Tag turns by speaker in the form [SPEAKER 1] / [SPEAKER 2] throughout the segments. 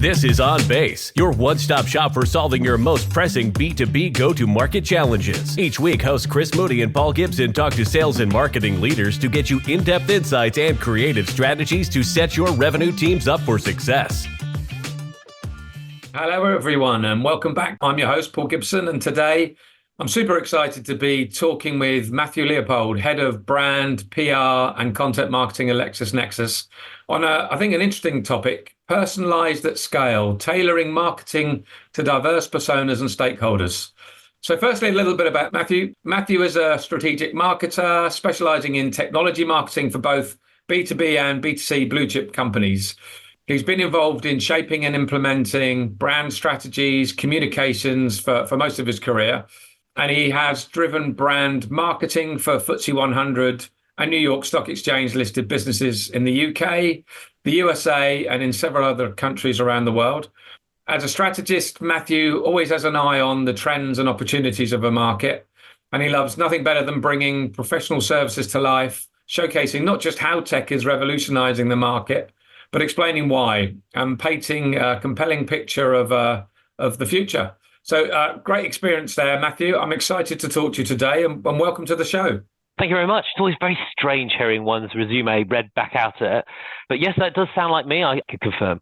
[SPEAKER 1] This is On Base, your one-stop shop for solving your most pressing B2B go-to-market challenges. Each week, hosts Chris Moody and Paul Gibson talk to sales and marketing leaders to get you in-depth insights and creative strategies to set your revenue teams up for success.
[SPEAKER 2] Hello, everyone, and welcome back. I'm your host, Paul Gibson, and today I'm super excited to be talking with Matthew Leopold, Head of Brand, PR, and Content Marketing at LexisNexis, on I think an interesting topic: personalized at scale, tailoring marketing to diverse personas and stakeholders. So firstly, a little bit about Matthew. Matthew is a strategic marketer specializing in technology marketing for both B2B and B2C blue chip companies. He's been involved in shaping and implementing brand strategies, communications for most of his career. And he has driven brand marketing for FTSE 100 and New York Stock Exchange listed businesses in the UK, the USA, and in several other countries around the world. As a strategist, Matthew always has an eye on the trends and opportunities of a market. And he loves nothing better than bringing professional services to life, showcasing not just how tech is revolutionizing the market, but explaining why and painting a compelling picture of the future. So great experience there, Matthew. I'm excited to talk to you today and welcome to the show.
[SPEAKER 3] Thank you very much. It's always very strange hearing one's resume read back out at it. But yes, that does sound like me. I can confirm.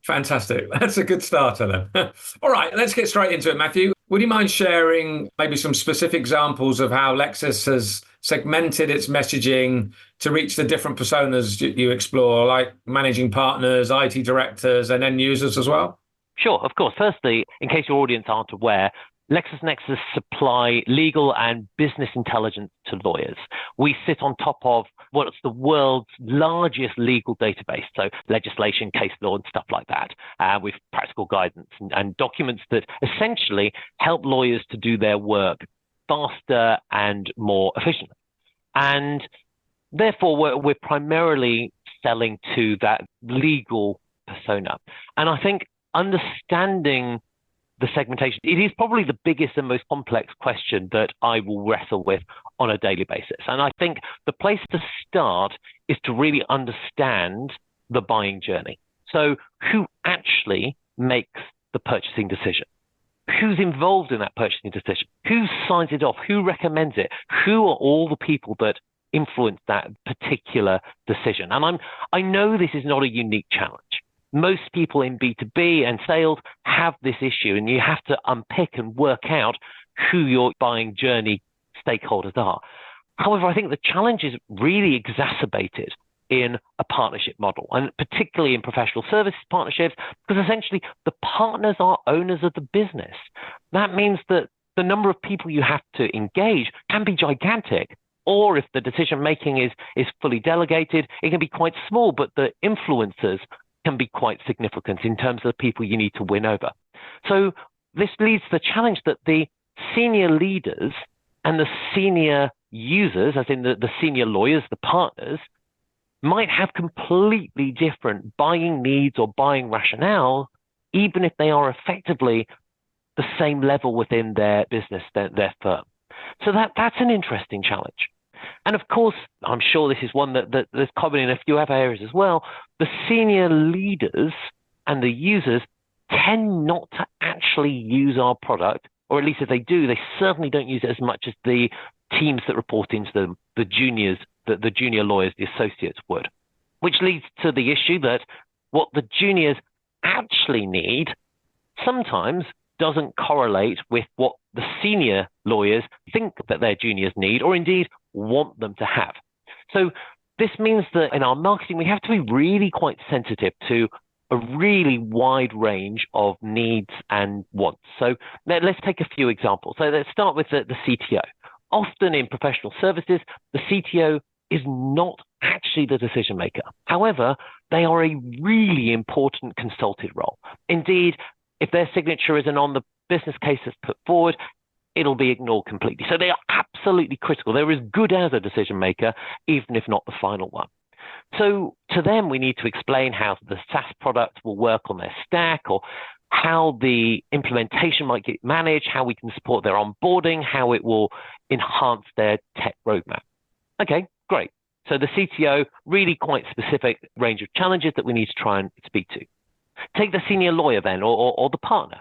[SPEAKER 2] Fantastic. That's a good starter then. All right, let's get straight into it, Matthew. Would you mind sharing maybe some specific examples of how Lexis has segmented its messaging to reach the different personas you explore, like managing partners, IT directors, and end users as well?
[SPEAKER 3] Sure, of course. Firstly, in case your audience aren't aware, LexisNexis supply legal and business intelligence to lawyers. We sit on top of what's the world's largest legal database, so legislation, case law, and stuff like that, with practical guidance and documents that essentially help lawyers to do their work faster and more efficiently. And therefore, we're primarily selling to that legal persona. And I think understanding the segmentation, it is probably the biggest and most complex question that I will wrestle with on a daily basis. And I think the place to start is to really understand the buying journey. So who actually makes the purchasing decision? Who's involved in that purchasing decision? Who signs it off? Who recommends it? Who are all the people that influence that particular decision? And I know this is not a unique challenge. Most people in B2B and sales have this issue, and you have to unpick and work out who your buying journey stakeholders are. However, I think the challenge is really exacerbated in a partnership model, and particularly in professional services partnerships, because essentially the partners are owners of the business. That means that the number of people you have to engage can be gigantic. Or if the decision making is fully delegated, it can be quite small, but the influencers can be quite significant in terms of the people you need to win over. So this leads to the challenge that the senior leaders and the senior users, as in the senior lawyers, the partners, might have completely different buying needs or buying rationale, even if they are effectively the same level within their business, their firm. So that's an interesting challenge. And of course, I'm sure this is one that's common in a few other areas as well. The senior leaders and the users tend not to actually use our product, or at least if they do, they certainly don't use it as much as the teams that report into them, the juniors, the junior lawyers, the associates would. Which leads to the issue that what the juniors actually need sometimes doesn't correlate with what the senior lawyers think that their juniors need, or indeed want them to have. So this means that in our marketing, we have to be really quite sensitive to a really wide range of needs and wants. So let's take a few examples. So let's start with the CTO. Often in professional services, the CTO is not actually the decision maker. However, they are a really important consulted role. Indeed, if their signature isn't on the business case that's put forward, it'll be ignored completely. So they are absolutely critical. They're as good as a decision maker, even if not the final one. So to them, we need to explain how the SaaS product will work on their stack, or how the implementation might get managed, how we can support their onboarding, how it will enhance their tech roadmap. Okay, great. So the CTO, really quite specific range of challenges that we need to try and speak to. Take the senior lawyer then, or the partner.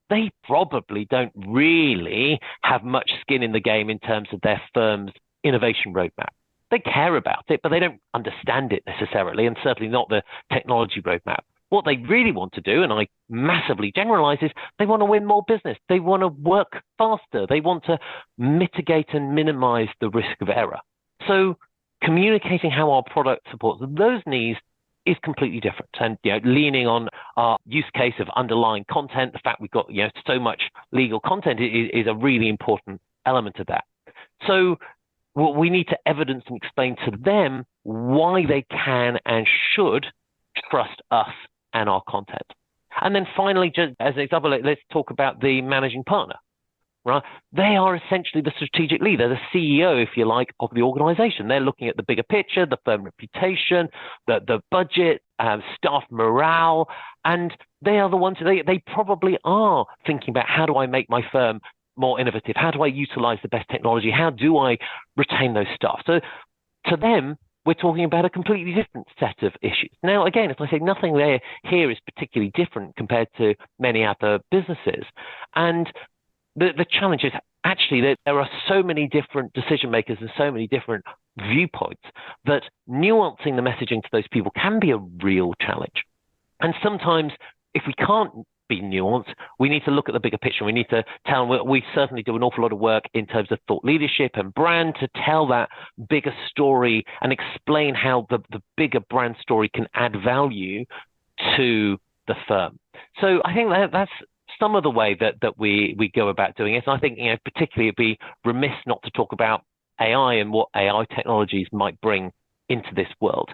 [SPEAKER 3] They probably don't really have much skin in the game in terms of their firm's innovation roadmap. They care about it, but they don't understand it necessarily, and certainly not the technology roadmap. What they really want to do, and I massively generalize, is they want to win more business. They want to work faster. They want to mitigate and minimize the risk of error. So communicating how our product supports those needs is completely different. And leaning on our use case of underlying content, the fact we've got so much legal content is a really important element of that. So we need to evidence and explain to them why they can and should trust us and our content. And then finally, just as an example, let's talk about the managing partner. Right? They are essentially the strategic leader, the CEO, if you like, of the organization. They're looking at the bigger picture, the firm reputation, the budget, staff morale, and they are the ones they probably are thinking about, how do I make my firm more innovative? How do I utilize the best technology? How do I retain those staff? So to them, we're talking about a completely different set of issues. Now, again, as I say, nothing here is particularly different compared to many other businesses. And the challenge is actually that there are so many different decision makers and so many different viewpoints that nuancing the messaging to those people can be a real challenge. And sometimes if we can't be nuanced, we need to look at the bigger picture. We need to tell them we certainly do an awful lot of work in terms of thought leadership and brand to tell that bigger story and explain how the bigger brand story can add value to the firm. So I think that's some of the way that we go about doing it. And I think, particularly it'd be remiss not to talk about AI and what AI technologies might bring into this world.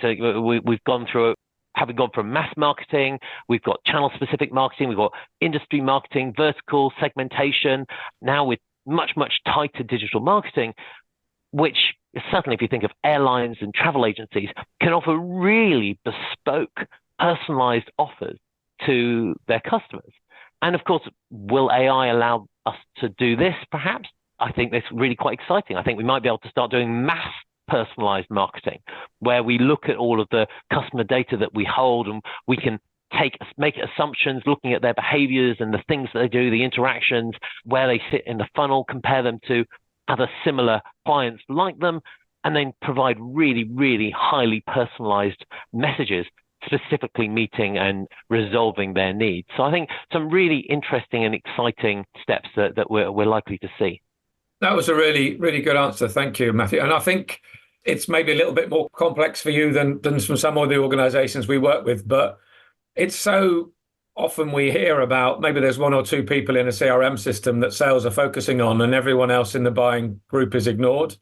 [SPEAKER 3] So we've gone through, having gone from mass marketing, we've got channel specific marketing, we've got industry marketing, vertical segmentation, now with much, much tighter digital marketing, which certainly if you think of airlines and travel agencies, can offer really bespoke, personalized offers to their customers. And of course, will AI allow us to do this? Perhaps. I think that's really quite exciting. I think we might be able to start doing mass personalized marketing, where we look at all of the customer data that we hold, and we can make assumptions, looking at their behaviors and the things that they do, the interactions, where they sit in the funnel, compare them to other similar clients like them, and then provide really, really highly personalized messages specifically meeting and resolving their needs. So I think some really interesting and exciting steps that we're likely to see.
[SPEAKER 2] That was a really, really good answer. Thank you, Matthew. And I think it's maybe a little bit more complex for you than from some of the organizations we work with, but it's so often we hear about maybe there's one or two people in a CRM system that sales are focusing on and everyone else in the buying group is ignored.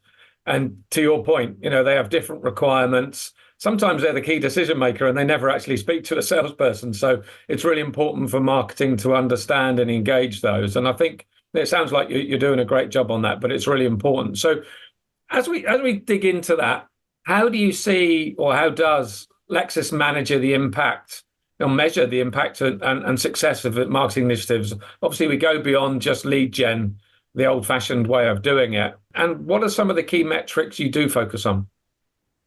[SPEAKER 2] And to your point, they have different requirements. Sometimes they're the key decision maker and they never actually speak to a salesperson. So it's really important for marketing to understand and engage those. And I think it sounds like you're doing a great job on that, but it's really important. So as we dig into that, how do you see, or how does Lexis manage the impact or measure the impact and success of marketing initiatives? Obviously, we go beyond just lead gen, the old-fashioned way of doing it. And what are some of the key metrics you do focus on?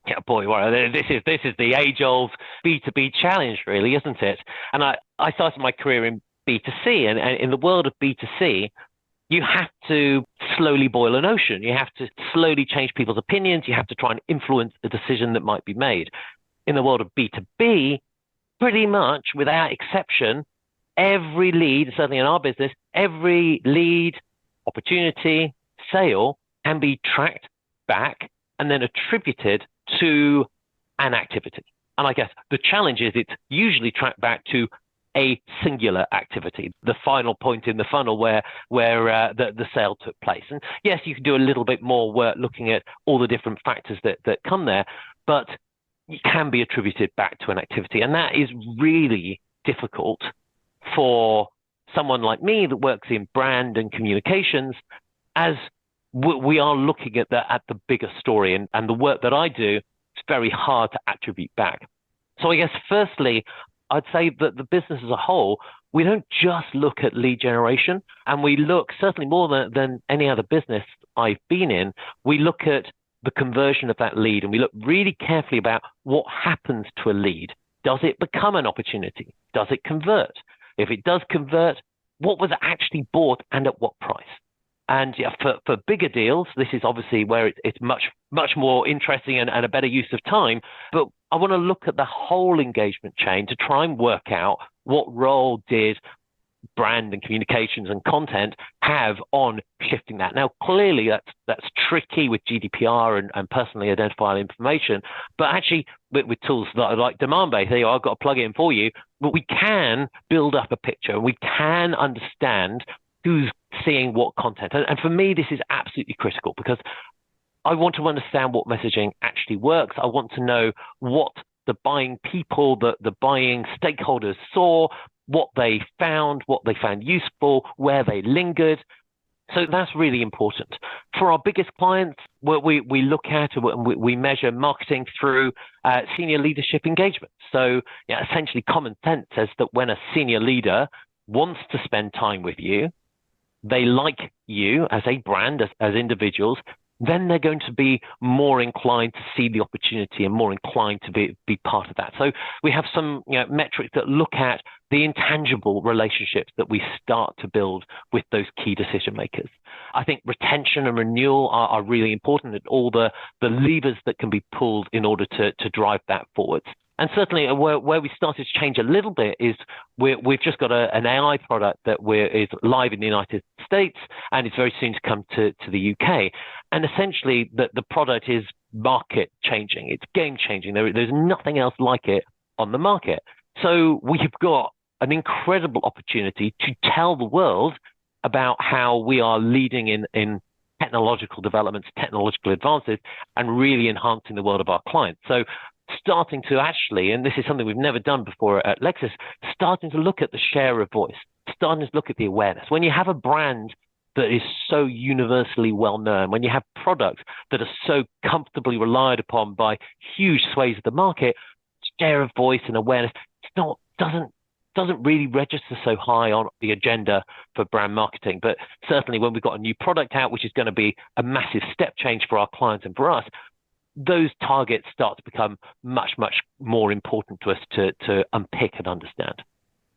[SPEAKER 3] Yeah, boy, well, this is the age-old B2B challenge, really, isn't it? And I started my career in B2C, and in the world of B2C, you have to slowly boil an ocean. You have to slowly change people's opinions. You have to try and influence the decision that might be made. In the world of B2B, pretty much without exception, every lead, certainly in our business, every lead, opportunity, sale can be tracked back and then attributed to an activity. And I guess the challenge is it's usually tracked back to a singular activity, the final point in the funnel where the sale took place. And yes, you can do a little bit more work looking at all the different factors that come there, but it can be attributed back to an activity. And that is really difficult for someone like me that works in brand and communications, as we are looking at the bigger story. And the work that I do, it's very hard to attribute back. So I guess firstly, I'd say that the business as a whole, we don't just look at lead generation, and we look certainly more than any other business I've been in, we look at the conversion of that lead, and we look really carefully about what happens to a lead. Does it become an opportunity? Does it convert? If it does convert, what was actually bought and at what price? And yeah, for bigger deals, this is obviously where it's much more interesting and a better use of time. But I want to look at the whole engagement chain to try and work out what role did brand and communications and content have on shifting that. Now, clearly that's tricky with GDPR and personally identifiable information, but actually with tools that are like demand-based, I've got to plug it in for you, but we can build up a picture and we can understand who's seeing what content. And for me, this is absolutely critical because I want to understand what messaging actually works. I want to know what the buying people, the buying stakeholders saw, what they found useful, where they lingered. So that's really important. For our biggest clients, what we look at and we measure marketing through senior leadership engagement. So essentially common sense says that when a senior leader wants to spend time with you, they like you as a brand, as individuals, then they're going to be more inclined to see the opportunity and more inclined to be part of that. So we have some metrics that look at the intangible relationships that we start to build with those key decision makers. I think retention and renewal are really important, and all the levers that can be pulled in order to drive that forwards. And certainly where we started to change a little bit is we've just got an AI product that is live in the United States, and it's very soon to come to the UK. And essentially the product is market changing. It's game changing. There's nothing else like it on the market. So we've got an incredible opportunity to tell the world about how we are leading in technological developments, technological advances, and really enhancing the world of our clients. So starting to actually, and this is something we've never done before at Lexis, starting to look at the share of voice, starting to look at the awareness. When you have a brand that is so universally well known, when you have products that are so comfortably relied upon by huge swathes of the market, share of voice and awareness doesn't really register so high on the agenda for brand marketing. But certainly when we've got a new product out, which is going to be a massive step change for our clients and for us, those targets start to become much, much more important to us to unpick and understand.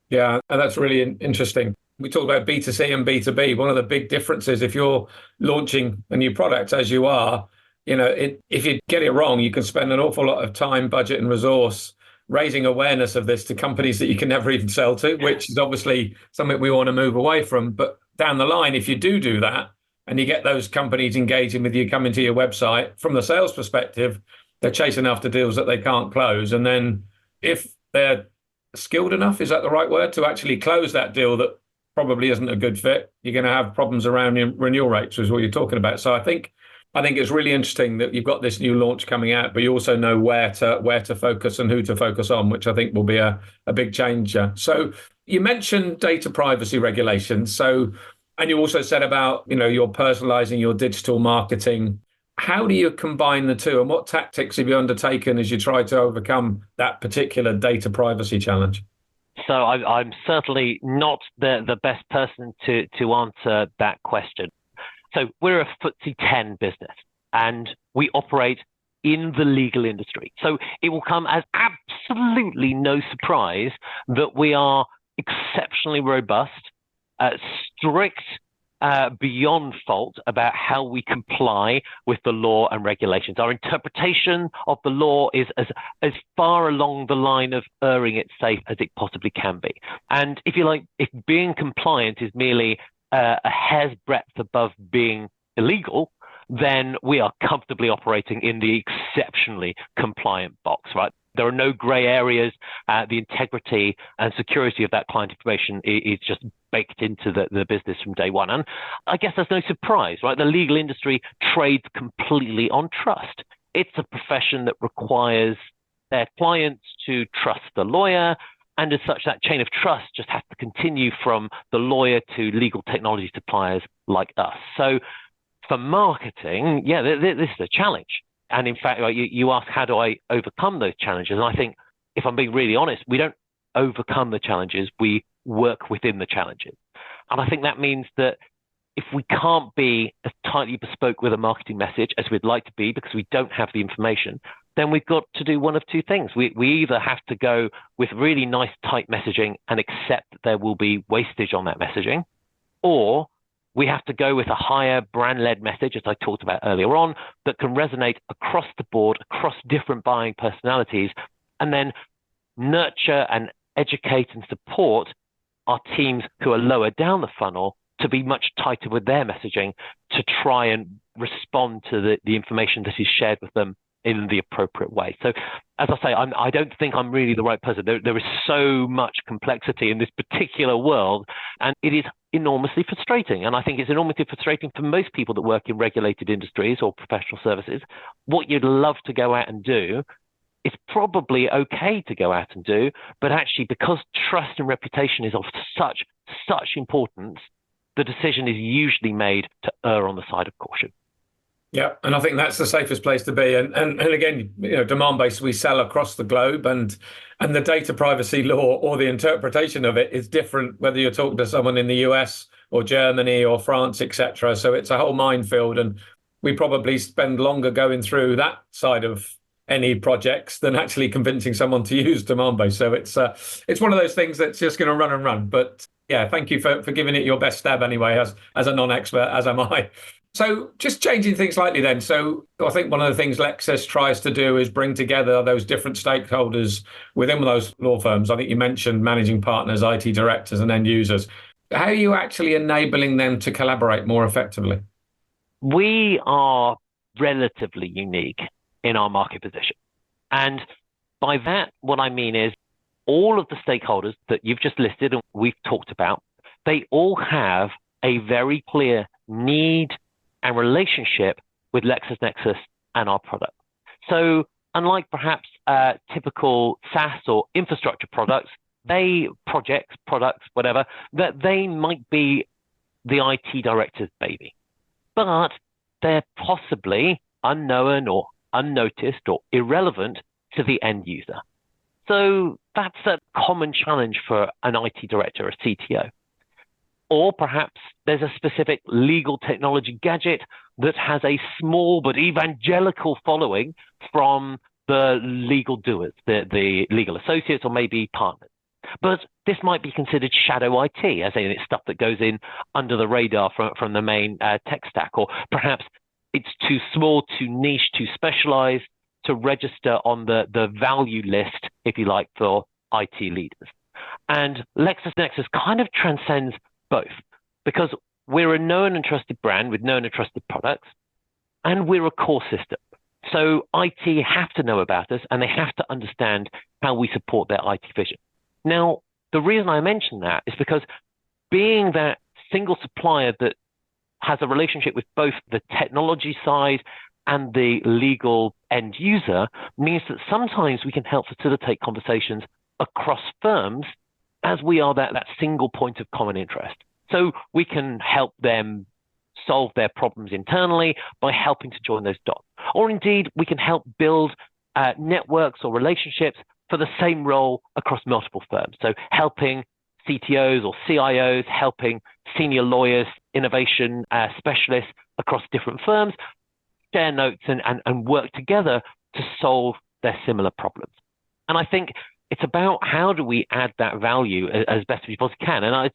[SPEAKER 2] Yeah, and that's really interesting. We talk about B2C and B2B. One of the big differences, if you're launching a new product, as you are, if you get it wrong, you can spend an awful lot of time, budget, and resource raising awareness of this to companies that you can never even sell to, which is obviously something we want to move away from. But down the line, if you do that, and you get those companies engaging with you, coming to your website, from the sales perspective, they're chasing after deals that they can't close. And then if they're skilled enough, is that the right word, to actually close that deal that probably isn't a good fit, you're going to have problems around your renewal rates, is what you're talking about. So I think it's really interesting that you've got this new launch coming out, but you also know where to focus and who to focus on, which I think will be a big changer. So you mentioned data privacy regulations. And you also said about, you're personalizing your digital marketing. How do you combine the two, and what tactics have you undertaken as you try to overcome that particular data privacy challenge?
[SPEAKER 3] So I'm certainly not the best person to answer that question. So we're a FTSE 10 business, and we operate in the legal industry. So it will come as absolutely no surprise that we are exceptionally robust, strict, beyond fault about how we comply with the law and regulations. Our interpretation of the law is as far along the line of erring it safe as it possibly can be. And if you like, if being compliant is merely a hair's breadth above being illegal, then we are comfortably operating in the exceptionally compliant box, right? There are no gray areas. The integrity and security of that client information is just baked into the business from day one. And I guess there's no surprise, right? The legal industry trades completely on trust. It's a profession that requires their clients to trust the lawyer. And as such, that chain of trust just has to continue from the lawyer to legal technology suppliers like us. So for marketing, this is a challenge. And in fact, you ask, how do I overcome those challenges? And I think, if I'm being really honest, we don't overcome the challenges, we work within the challenges. And I think that means that if we can't be as tightly bespoke with a marketing message as we'd like to be because we don't have the information, then we've got to do one of two things. We either have to go with really nice, tight messaging and accept that there will be wastage on that messaging, or we have to go with a higher brand-led message, as I talked about earlier on, that can resonate across the board, across different buying personalities, and then nurture and educate and support our teams who are lower down the funnel to be much tighter with their messaging to try and respond to the information that is shared with them in the appropriate way. So as I say, I don't think I'm really the right person. There is so much complexity in this particular world, and it is enormously frustrating. And I think it's enormously frustrating for most people that work in regulated industries or professional services. What you'd love to go out and do, it's probably okay to go out and do, but actually because trust and reputation is of such importance, the decision is usually made to err on the side of caution.
[SPEAKER 2] Yeah, and I think that's the safest place to be. And again, demand-based, we sell across the globe, and the data privacy law or the interpretation of it is different whether you're talking to someone in the US or Germany or France, etc. So it's a whole minefield, and we probably spend longer going through that side of any projects than actually convincing someone to use demand-based. So it's one of those things that's just going to run and run. But yeah, thank you for giving it your best stab anyway, as a non-expert, as am I. So just changing things slightly then. So I think one of the things Lexis tries to do is bring together those different stakeholders within those law firms. I think you mentioned managing partners, IT directors, and end users. How are you actually enabling them to collaborate more effectively?
[SPEAKER 3] We are relatively unique in our market position. And by that, what I mean is all of the stakeholders that you've just listed and we've talked about, they all have a very clear need and relationship with LexisNexis and our product. So unlike perhaps typical SaaS or infrastructure products, products, whatever, that they might be the IT director's baby, but they're possibly unknown or unnoticed or irrelevant to the end user. So that's a common challenge for an IT director, a CTO. Or perhaps there's a specific legal technology gadget that has a small but evangelical following from the legal doers, the legal associates or maybe partners. But this might be considered shadow IT, as in it's stuff that goes in under the radar from the main tech stack, or perhaps it's too small, too niche, too specialized to register on the value list, if you like, for IT leaders. And LexisNexis kind of transcends both, because we're a known and trusted brand with known and trusted products, and we're a core system. So IT have to know about us, and they have to understand how we support their IT vision. Now, the reason I mention that is because being that single supplier that has a relationship with both the technology side and the legal end user means that sometimes we can help facilitate conversations across firms as we are that single point of common interest. So we can help them solve their problems internally by helping to join those dots. Or indeed, we can help build networks or relationships for the same role across multiple firms. So helping CTOs or CIOs, helping senior lawyers, innovation specialists across different firms, share notes and work together to solve their similar problems. And I think it's about how do we add that value as best as we possibly can. And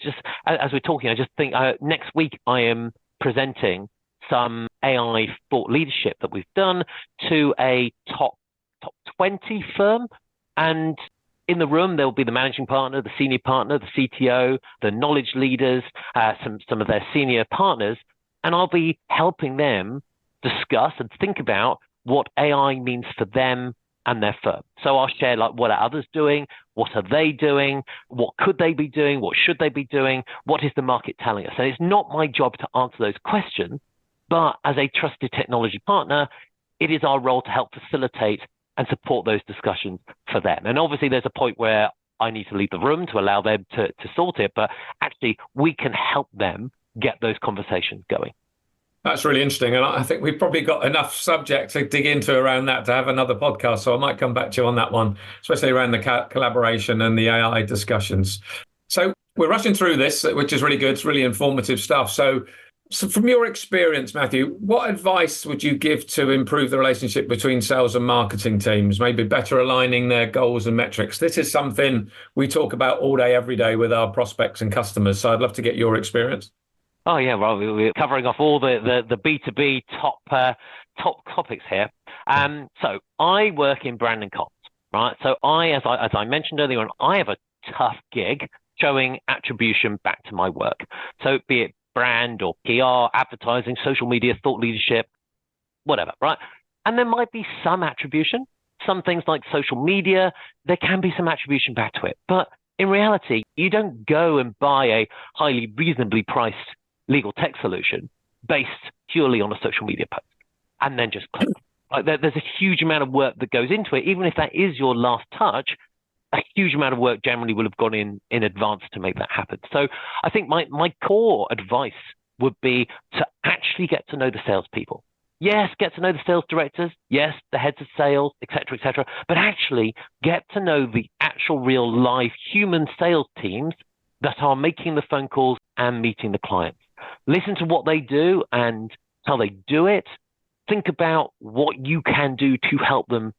[SPEAKER 3] as we're talking, I just think next week I am presenting some AI thought leadership that we've done to a top 20 firm. And in the room, there will be the managing partner, the senior partner, the CTO, the knowledge leaders, some of their senior partners. And I'll be helping them discuss and think about what AI means for them and their firm. So I'll share what are others doing, what are they doing, what could they be doing, what should they be doing, what is the market telling us. And it's not my job to answer those questions, but as a trusted technology partner, it is our role to help facilitate and support those discussions for them. And obviously there's a point where I need to leave the room to allow them to sort it, but actually we can help them get those conversations going.
[SPEAKER 2] That's really interesting. And I think we've probably got enough subject to dig into around that to have another podcast. So I might come back to you on that one, especially around the collaboration and the AI discussions. So we're rushing through this, which is really good. It's really informative stuff. So So from your experience, Matthew, what advice would you give to improve the relationship between sales and marketing teams, maybe better aligning their goals and metrics? This is something we talk about all day, every day with our prospects and customers. So I'd love to get your experience.
[SPEAKER 3] Oh yeah, well, we're covering off all the B2B top topics here. So I work in brand and comms, right? So as I mentioned earlier on, I have a tough gig showing attribution back to my work. So be it brand or PR, advertising, social media, thought leadership, whatever, right? And there might be some attribution, some things like social media, there can be some attribution back to it. But in reality, you don't go and buy a highly reasonably priced legal tech solution based purely on a social media post and then just click. Like there's a huge amount of work that goes into it. Even if that is your last touch, a huge amount of work generally will have gone in advance to make that happen. So I think my core advice would be to actually get to know the salespeople. Yes, get to know the sales directors. Yes, the heads of sales, et cetera, but actually get to know the actual real live human sales teams that are making the phone calls and meeting the clients. Listen to what they do and how they do it. Think about what you can do to help them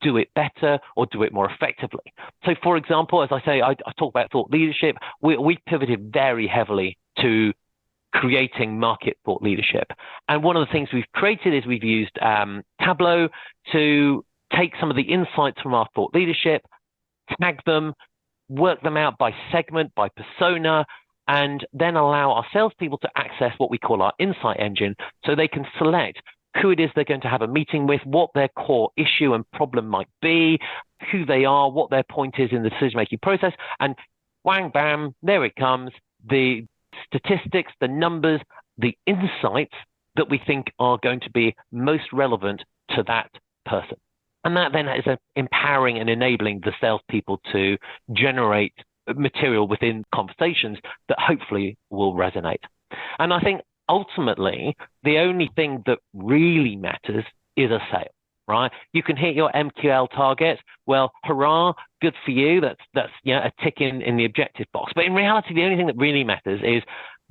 [SPEAKER 3] do it better or do it more effectively. So, for example, as I say, I talk about thought leadership. We pivoted very heavily to creating market thought leadership. And one of the things we've created is we've used Tableau to take some of the insights from our thought leadership, tag them, work them out by segment, by persona, and then allow our salespeople to access what we call our insight engine so they can select who it is they're going to have a meeting with, what their core issue and problem might be, who they are, what their point is in the decision-making process, and whang, bam, there it comes, the statistics, the numbers, the insights that we think are going to be most relevant to that person. And that then is empowering and enabling the salespeople to generate material within conversations that hopefully will resonate. And I think ultimately, the only thing that really matters is a sale, right? You can hit your MQL target. Well, hurrah, good for you. That's a tick in the objective box. But in reality, the only thing that really matters is,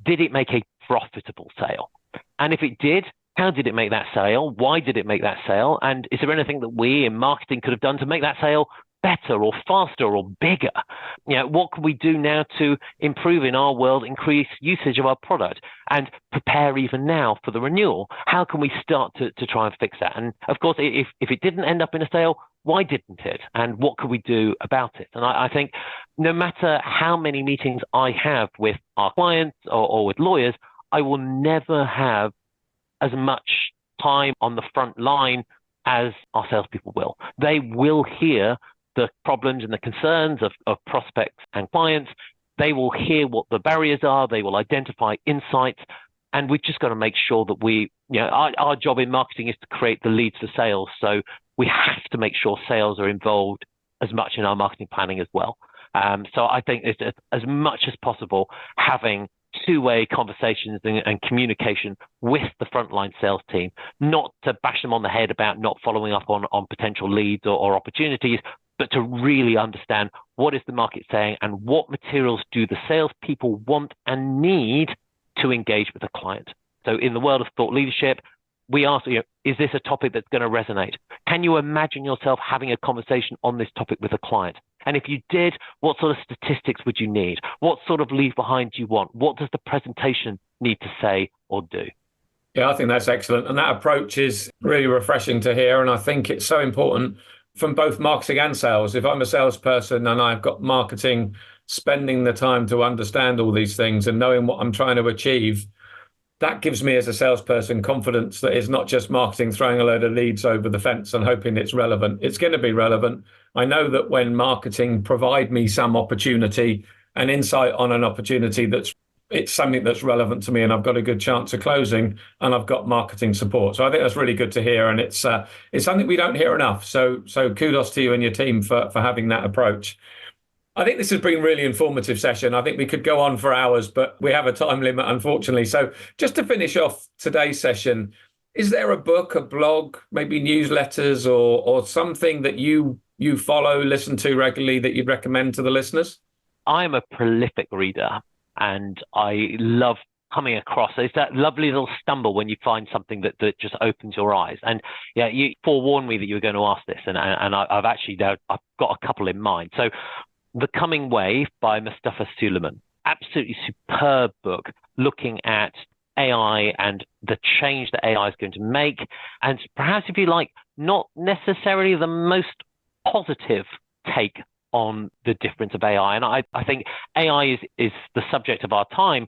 [SPEAKER 3] did it make a profitable sale? And if it did, how did it make that sale? Why did it make that sale? And is there anything that we in marketing could have done to make that sale better or faster or bigger? What can we do now to improve in our world, increase usage of our product and prepare even now for the renewal? How can we start to try and fix that? And of course, if it didn't end up in a sale, why didn't it? And what could we do about it? And I think no matter how many meetings I have with our clients or with lawyers, I will never have as much time on the front line as our salespeople will. They will hear the problems and the concerns of prospects and clients. They will hear what the barriers are. They will identify insights. And we've just got to make sure that our job in marketing is to create the leads for sales. So we have to make sure sales are involved as much in our marketing planning as well. So I think it's as much as possible having two-way conversations and communication with the frontline sales team, not to bash them on the head about not following up on potential leads or opportunities, but to really understand what is the market saying and what materials do the salespeople want and need to engage with the client. So in the world of thought leadership, we ask, is this a topic that's going to resonate? Can you imagine yourself having a conversation on this topic with a client? And if you did, what sort of statistics would you need? What sort of leave behind do you want? What does the presentation need to say or do?
[SPEAKER 2] Yeah, I think that's excellent. And that approach is really refreshing to hear. And I think it's so important from both marketing and sales. If I'm a salesperson and I've got marketing spending the time to understand all these things and knowing what I'm trying to achieve, that gives me as a salesperson confidence that it's not just marketing throwing a load of leads over the fence and hoping it's relevant. It's going to be relevant. I know that when marketing provide me some opportunity, an insight on an opportunity it's something that's relevant to me and I've got a good chance of closing and I've got marketing support. So I think that's really good to hear. And it's something we don't hear enough. So kudos to you and your team for having that approach. I think this has been a really informative session. I think we could go on for hours, but we have a time limit, unfortunately. So just to finish off today's session, is there a book, a blog, maybe newsletters or something that you follow, listen to regularly that you'd recommend to the listeners?
[SPEAKER 3] I'm a prolific reader and I love coming across. It's that lovely little stumble when you find something that just opens your eyes. And yeah, you forewarned me that you were going to ask this, and I've got a couple in mind. So The Coming Wave by Mustafa Suleiman, absolutely superb book looking at AI and the change that AI is going to make. And perhaps, if you like, not necessarily the most positive take on the difference of AI. And I think AI is the subject of our time.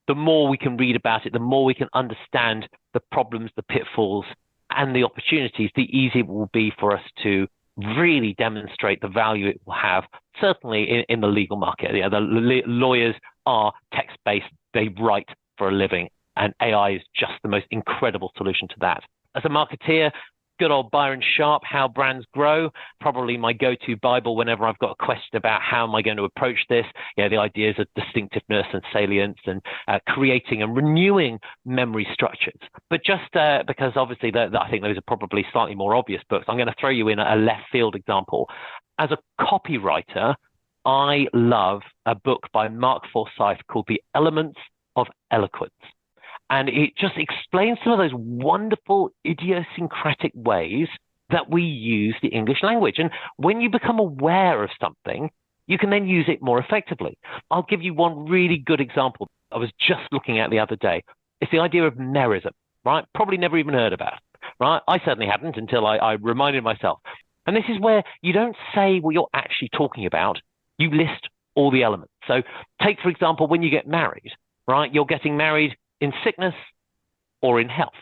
[SPEAKER 3] The more we can read about it, the more we can understand the problems, the pitfalls, and the opportunities, the easier it will be for us to really demonstrate the value it will have, certainly in the legal market. Yeah, the lawyers are text-based. They write for a living, and AI is just the most incredible solution to that. As a marketeer, good old Byron Sharp, How Brands Grow, probably my go-to Bible whenever I've got a question about how am I going to approach this. The ideas of distinctiveness and salience and creating and renewing memory structures. But just because obviously I think those are probably slightly more obvious books, I'm going to throw you in a left field example. As a copywriter, I love a book by Mark Forsyth called The Elements of Eloquence. And it just explains some of those wonderful idiosyncratic ways that we use the English language. And when you become aware of something, you can then use it more effectively. I'll give you one really good example I was just looking at the other day. It's the idea of merism, right? Probably never even heard about, right? I certainly hadn't until I reminded myself. And this is where you don't say what you're actually talking about. You list all the elements. So take, for example, when you get married, right? You're getting married in sickness or in health.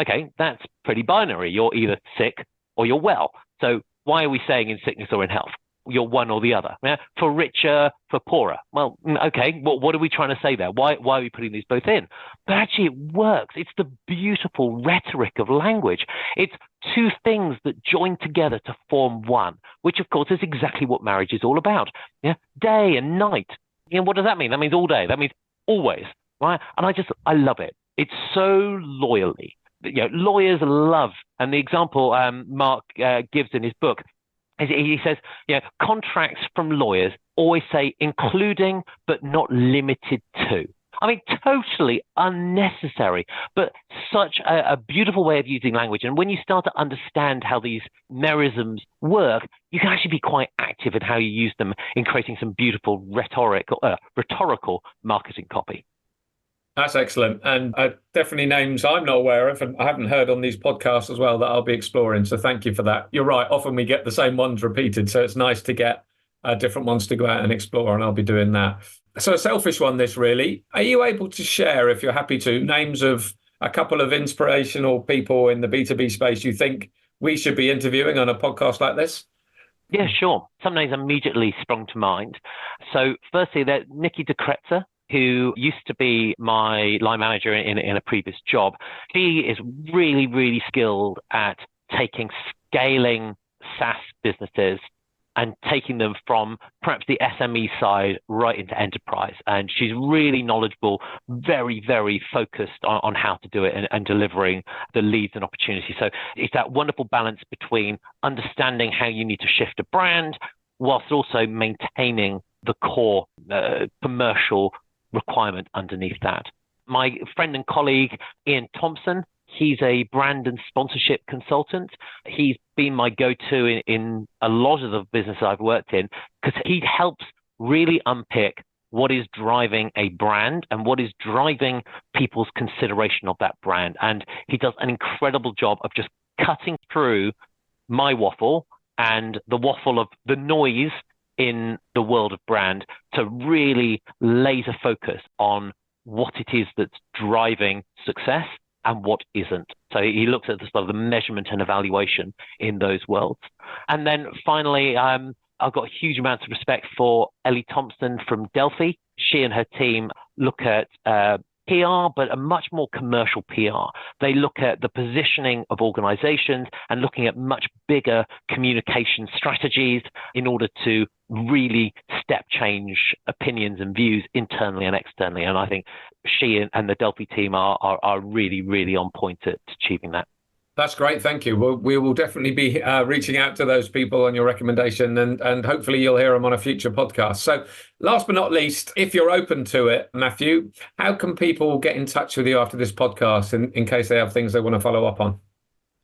[SPEAKER 3] Okay, that's pretty binary. You're either sick or you're well. So why are we saying in sickness or in health? You're one or the other. Yeah? For richer, for poorer. Well, okay, what are we trying to say there? Why are we putting these both in? But actually it works. It's the beautiful rhetoric of language. It's two things that join together to form one, which of course is exactly what marriage is all about. Yeah, day and night. What does that mean? That means all day. That means always. Right? And I love it. It's so loyally. Lawyers love, and the example Mark gives in his book is he says, contracts from lawyers always say including but not limited to. I mean, totally unnecessary, but such a beautiful way of using language. And when you start to understand how these merisms work, you can actually be quite active in how you use them in creating some beautiful rhetorical marketing copy.
[SPEAKER 2] That's excellent. And definitely names I'm not aware of and I haven't heard on these podcasts as well that I'll be exploring. So thank you for that. You're right. Often we get the same ones repeated. So it's nice to get different ones to go out and explore. And I'll be doing that. So a selfish one, this really. Are you able to share, if you're happy to, names of a couple of inspirational people in the B2B space you think we should be interviewing on a podcast like this?
[SPEAKER 3] Yeah, sure. Some names immediately sprung to mind. So firstly, there's Nikki DeKretzer, who used to be my line manager in a previous job. She is really, really skilled at scaling SaaS businesses and taking them from perhaps the SME side right into enterprise. And she's really knowledgeable, very, very focused on how to do it and delivering the leads and opportunities. So it's that wonderful balance between understanding how you need to shift a brand whilst also maintaining the core commercial requirement underneath that. My friend and colleague, Ian Thompson, he's a brand and sponsorship consultant. He's been my go-to in a lot of the businesses I've worked in because he helps really unpick what is driving a brand and what is driving people's consideration of that brand. And he does an incredible job of just cutting through my waffle and the waffle of the noise in the world of brand to really laser focus on what it is that's driving success and what isn't. So he looks at the sort of the measurement and evaluation in those worlds. And then finally, I've got huge amounts of respect for Ellie Thompson from Delphi. She and her team look at PR, but a much more commercial PR. They look at the positioning of organizations and looking at much bigger communication strategies in order to really step change opinions and views internally and externally. And I think she and the Delphi team are really, really on point at achieving that.
[SPEAKER 2] That's great. Thank you. We will definitely be reaching out to those people on your recommendation, and hopefully you'll hear them on a future podcast. So last but not least, if you're open to it, Matthew, how can people get in touch with you after this podcast in case they have things they want to follow up on?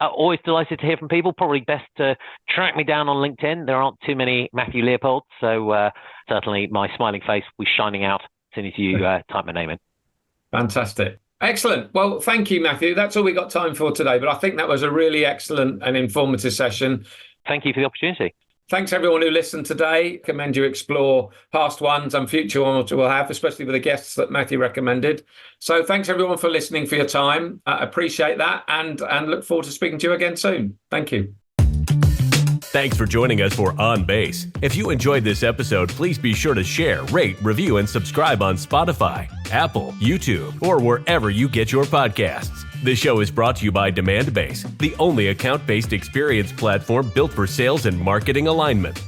[SPEAKER 3] Always delighted to hear from people. Probably best to track me down on LinkedIn. There aren't too many Matthew Leopold, so certainly my smiling face will be shining out as soon as you type my name in.
[SPEAKER 2] Fantastic. Excellent. Well, thank you, Matthew. That's all we got time for today, but I think that was a really excellent and informative session.
[SPEAKER 3] Thank you for the opportunity.
[SPEAKER 2] Thanks everyone who listened today. I recommend you explore past ones and future ones we'll have, especially with the guests that Matthew recommended. So thanks everyone for listening, for your time. I appreciate that, and look forward to speaking to you again soon. Thank you.
[SPEAKER 1] Thanks for joining us for On Base. If you enjoyed this episode, please be sure to share, rate, review, and subscribe on Spotify, Apple, YouTube, or wherever you get your podcasts. This show is brought to you by Demandbase, the only account-based experience platform built for sales and marketing alignment.